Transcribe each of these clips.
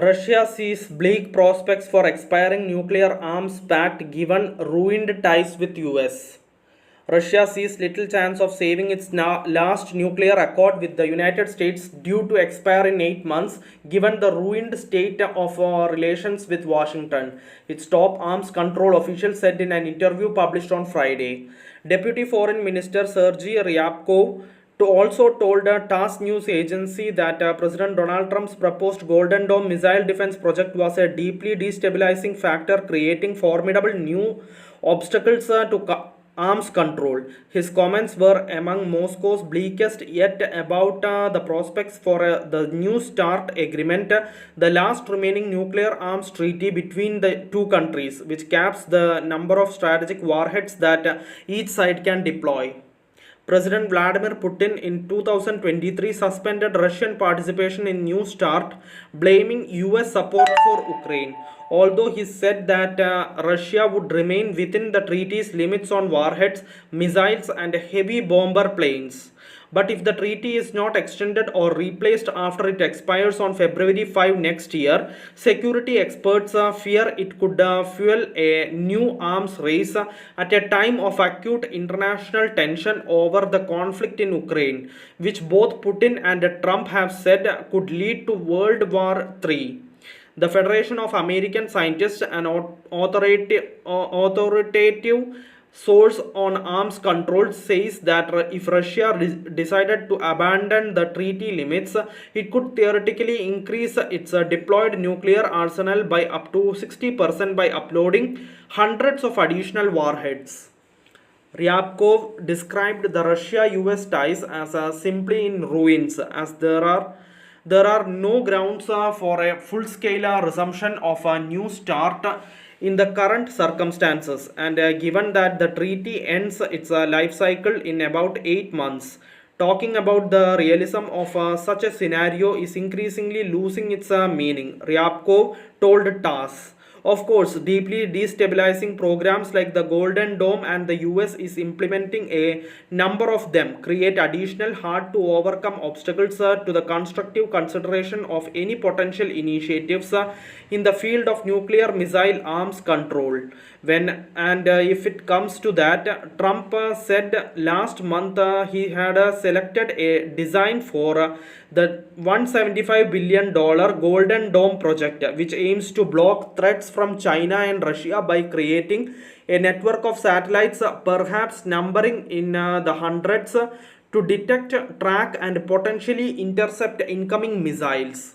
Russia sees bleak prospects for expiring nuclear arms pact given ruined ties with US. Russia sees little chance of saving its last nuclear accord with the United States due to expire in 8 months given the ruined state of relations with Washington, its top arms control official said in an interview published on Friday. Deputy Foreign Minister Sergei Ryabkov also told a TASS news agency that President Donald Trump's proposed Golden Dome missile defense project was a deeply destabilizing factor, creating formidable new obstacles to arms control. His comments were among Moscow's bleakest yet about the prospects for the New START agreement, the last remaining nuclear arms treaty between the two countries, which caps the number of strategic warheads that each side can deploy. President Vladimir Putin in 2023 suspended Russian participation in New START, blaming US support for Ukraine. Although he said that Russia would remain within the treaty's limits on warheads, missiles, and heavy bomber planes. But if the treaty is not extended or replaced after it expires on February 5 next year, security experts fear it could fuel a new arms race at a time of acute international tension over the conflict in Ukraine, which both Putin and Trump have said could lead to World War III. The Federation of American Scientists, an authoritative source on arms control, says that if Russia decided to abandon the treaty limits, it could theoretically increase its deployed nuclear arsenal by up to 60% by uploading hundreds of additional warheads. Ryabkov described the Russia-US ties as simply in ruins, as there are no grounds for a full-scale resumption of a new START in the current circumstances, and given that the treaty ends its life cycle in about 8 months. Talking about the realism of such a scenario is increasingly losing its meaning, Ryabkov told TASS. Of course, deeply destabilizing programs like the Golden Dome and the US is implementing a number of them create additional hard to overcome obstacles to the constructive consideration of any potential initiatives in the field of nuclear missile arms control. When and if it comes to that, Trump said last month he had selected a design for the $175 billion Golden Dome project, which aims to block threats from China and Russia by creating a network of satellites, perhaps numbering in the hundreds, to detect, track, and potentially intercept incoming missiles.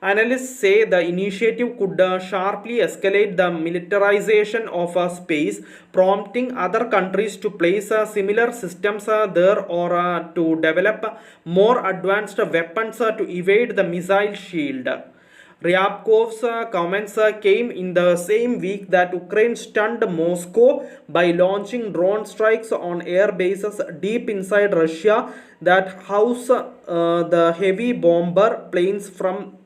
Analysts say the initiative could sharply escalate the militarization of space, prompting other countries to place similar systems there or to develop more advanced weapons to evade the missile shield. Ryabkov's comments came in the same week that Ukraine stunned Moscow by launching drone strikes on air bases deep inside Russia that house the heavy bomber planes from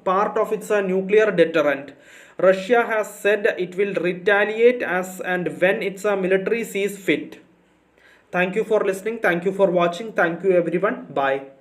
part of its nuclear deterrent. Russia has said it will retaliate as and when its military sees fit. Thank you for listening. Thank you for watching. Thank you everyone. Bye.